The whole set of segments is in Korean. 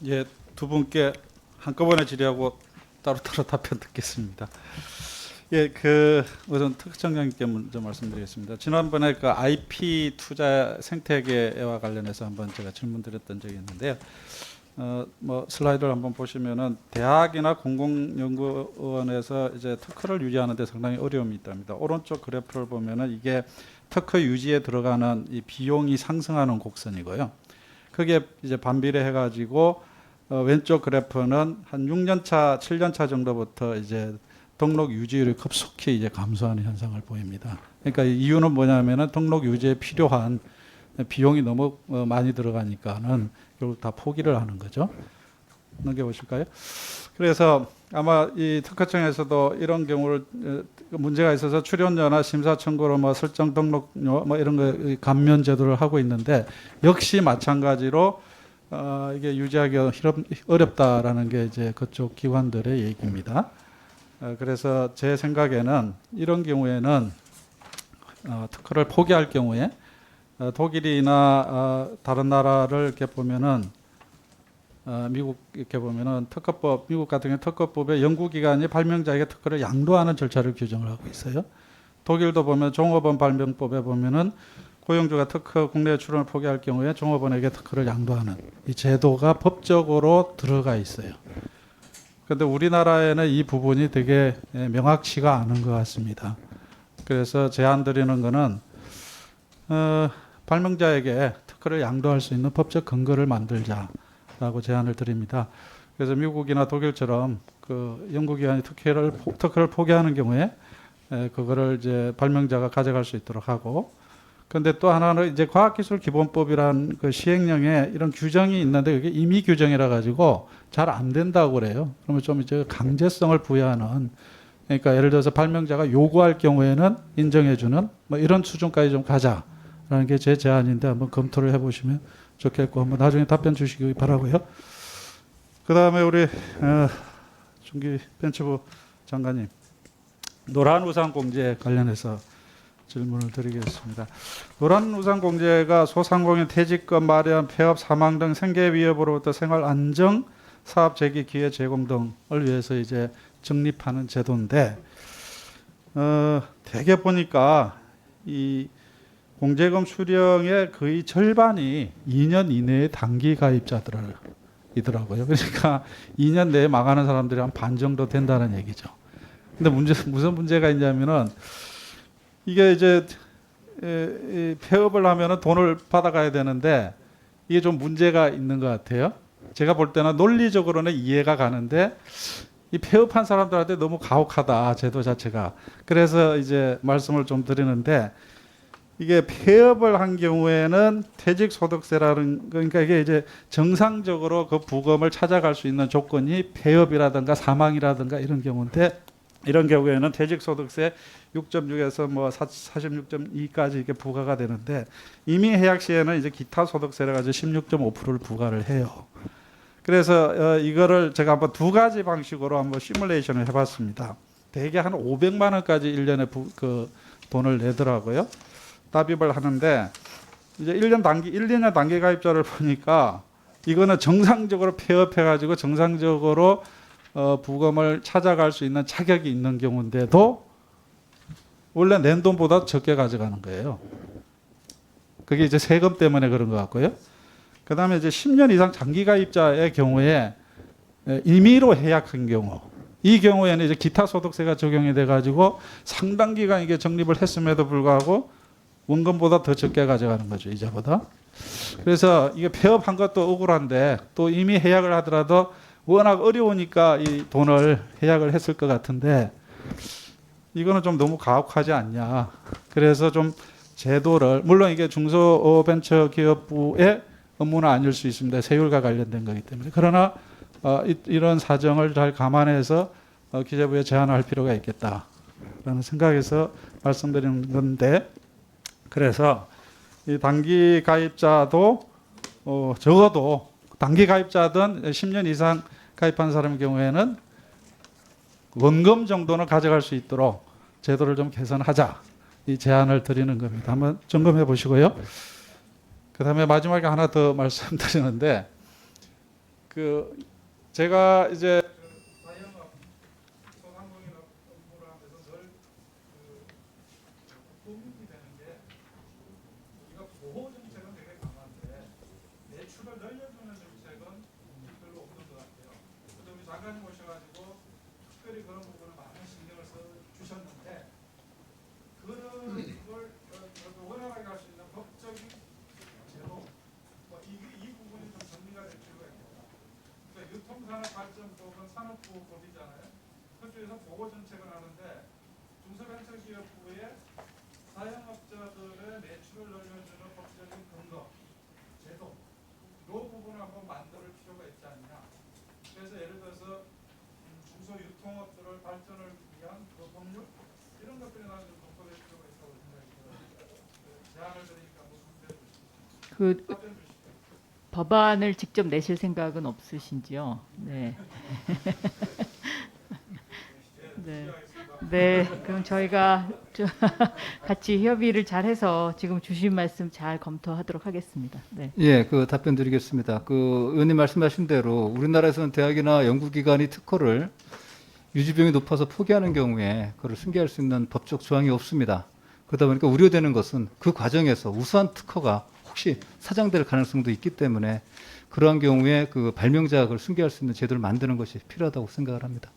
예, 두 분께 한꺼번에 질의하고 따로따로 답변 듣겠습니다. 예, 우선 특정장님께 먼저 말씀드리겠습니다. 지난번에 그 IP 투자 생태계와 관련해서 한번 제가 질문드렸던 적이 있는데요. 뭐 슬라이드를 한번 보시면은 대학이나 공공연구원에서 이제 특허를 유지하는 데 상당히 어려움이 있답니다. 오른쪽 그래프를 보면은 이게 특허 유지에 들어가는 이 비용이 상승하는 곡선이고요. 그게 이제 반비례해 가지고 왼쪽 그래프는 한 6년 차, 7년 차 정도부터 이제 등록 유지율이 급속히 이제 감소하는 현상을 보입니다. 그러니까 이유는 뭐냐면은 등록 유지에 필요한 비용이 너무 많이 들어가니까는 결국 다 포기를 하는 거죠. 넘겨보실까요? 그래서 아마 이 특허청에서도 이런 경우를 문제가 있어서 출연료나 심사 청구로 뭐 설정 등록료 뭐 이런 거 감면 제도를 하고 있는데 역시 마찬가지로 이게 유지하기 어렵다라는 게 이제 그쪽 기관들의 얘기입니다. 그래서 제 생각에는 이런 경우에는 특허를 포기할 경우에 독일이나 다른 나라를 이렇게 보면은 미국 이렇게 보면은 특허법, 미국 같은 경우 특허법에 연구기관이 발명자에게 특허를 양도하는 절차를 규정을 하고 있어요. 독일도 보면 종업원 발명법에 보면은 고용주가 특허 국내 출원을 포기할 경우에 종업원에게 특허를 양도하는 이 제도가 법적으로 들어가 있어요. 그런데 우리나라에는 이 부분이 되게 명확치가 않은 것 같습니다. 그래서 제안 드리는 거는 발명자에게 특허를 양도할 수 있는 법적 근거를 만들자라고 제안을 드립니다. 그래서 미국이나 독일처럼 그 연구기관이 특허를 포기하는 경우에 그거를 이제 발명자가 가져갈 수 있도록 하고, 그런데 또 하나는 이제 과학기술기본법이란 그 시행령에 이런 규정이 있는데 그게 임의 규정이라 가지고 잘 안 된다고 그래요. 그러면 좀 이제 강제성을 부여하는, 그러니까 예를 들어서 발명자가 요구할 경우에는 인정해주는 뭐 이런 수준까지 좀 가자라는 게 제 제안인데 한번 검토를 해보시면 좋겠고 한번 나중에 답변 주시기 바라고요. 그 다음에 우리 중기 벤처부 장관님, 노란우산 공제 관련해서 질문을 드리겠습니다. 노란우산 공제가 소상공인 퇴직금 마련, 폐업, 사망 등 생계 위협으로부터 생활 안정, 사업 재기 기회 제공 등을 위해서 이제 적립하는 제도인데, 대개 보니까 이 공제금 수령의 거의 절반이 2년 이내의 단기 가입자들이더라고요. 그러니까 2년 내에 망하는 사람들이 한 반 정도 된다는 얘기죠. 근데 무슨 문제가 있냐면은 이게 이제 폐업을 하면은 돈을 받아가야 되는데 이게 좀 문제가 있는 것 같아요. 제가 볼 때는 논리적으로는 이해가 가는데 이 폐업한 사람들한테 너무 가혹하다, 제도 자체가. 그래서 이제 말씀을 좀 드리는데, 이게 폐업을 한 경우에는 퇴직소득세라는, 그러니까 이게 이제 정상적으로 그 부금을 찾아갈 수 있는 조건이 폐업이라든가 사망이라든가 이런 경우인데, 이런 경우에는 퇴직소득세 6.6에서 뭐 46.2까지 이렇게 부과가 되는데, 이미 해약 시에는 이제 기타 소득세라 가지고 16.5%를 부과를 해요. 그래서 이거를 제가 한번 두 가지 방식으로 한번 시뮬레이션을 해봤습니다. 대개 한 500만 원까지 1년에 그 돈을 내더라고요. 답입을 하는데 이제 1년 단기 1년 단기 가입자를 보니까 이거는 정상적으로 폐업해가지고 정상적으로 부금을 찾아갈 수 있는 자격이 있는 경우인데도 원래 낸 돈보다 적게 가져가는 거예요. 그게 이제 세금 때문에 그런 것 같고요. 그 다음에 이제 10년 이상 장기 가입자의 경우에 임의로 해약한 경우, 이 경우에는 이제 기타 소득세가 적용이 돼가지고 상당 기간 이게 적립을 했음에도 불구하고 원금보다 더 적게 가져가는 거죠, 이자보다. 그래서 이게 폐업한 것도 억울한데 또 이미 해약을 하더라도 워낙 어려우니까 이 돈을 해약을 했을 것 같은데 이거는 좀 너무 가혹하지 않냐. 그래서 좀 제도를, 물론 이게 중소벤처기업부의 업무는 아닐 수 있습니다. 세율과 관련된 거기 때문에. 그러나 이런 사정을 잘 감안해서 기재부에 제안할 필요가 있겠다라는 생각에서 말씀드리는 건데, 그래서 이 단기 가입자도 적어도 단기 가입자든 10년 이상 가입한 사람의 경우에는 원금 정도는 가져갈 수 있도록 제도를 좀 개선하자, 이 제안을 드리는 겁니다. 한번 점검해 보시고요. 그 다음에 마지막에 하나 더 말씀드리는데, 그 제가 이제 자영업 소상공인 업무를 하면서 늘 고민이 되는 게 우리가 보호 정책은 되게 강한데 매출을 늘려주는 정책은 별로 없는 것 같아요. 그래서 우리 장관님 오셔가지고 특별히 그런 부분을 많은 신경을 써 주셨는데 그런 걸 원활하게 할 수 있는 법적인 제도 이 부분이 좀 정리가 될 필요가 있겠다. 그러니까 유통산업발전법은 산업부법이잖아요. 그쪽에서 보호 정책을 하는데 중소벤처기업부의 사용업자들의 매출을 늘려주는 법적인 근거, 제도, 이 부분을 한번 만들 필요가 있지 않냐. 그래서 예를 들어서 중소유통업들을 발전을 위한 그 법률 이런 것들이 나는 좀 검토될 필요가 있다고 생각이 들어요. 제안을 드리니까 무슨 문제 주시죠? 그 답변 주시죠. 법안을 직접 내실 생각은 없으신지요? 네. 네. 네. 그럼 저희가 좀 같이 협의를 잘 해서 지금 주신 말씀 잘 검토하도록 하겠습니다. 네. 예, 그 답변 드리겠습니다. 그 의원님 말씀하신 대로 우리나라에서는 대학이나 연구기관이 특허를 유지비용이 높아서 포기하는 경우에 그걸 승계할 수 있는 법적 조항이 없습니다. 그러다 보니까 우려되는 것은 그 과정에서 우수한 특허가 혹시 사장될 가능성도 있기 때문에 그러한 경우에 그 발명자가 그걸 승계할 수 있는 제도를 만드는 것이 필요하다고 생각을 합니다.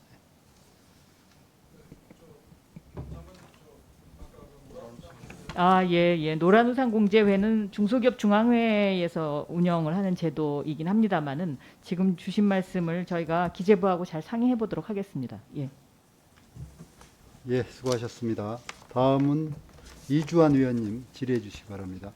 예. 노란우산공제회는 중소기업 중앙회에서 운영을 하는 제도이긴 합니다만은 지금 주신 말씀을 저희가 기재부하고 잘 상의해 보도록 하겠습니다. 예. 예, 수고하셨습니다. 다음은 이주환 의원님 질의해 주시기 바랍니다.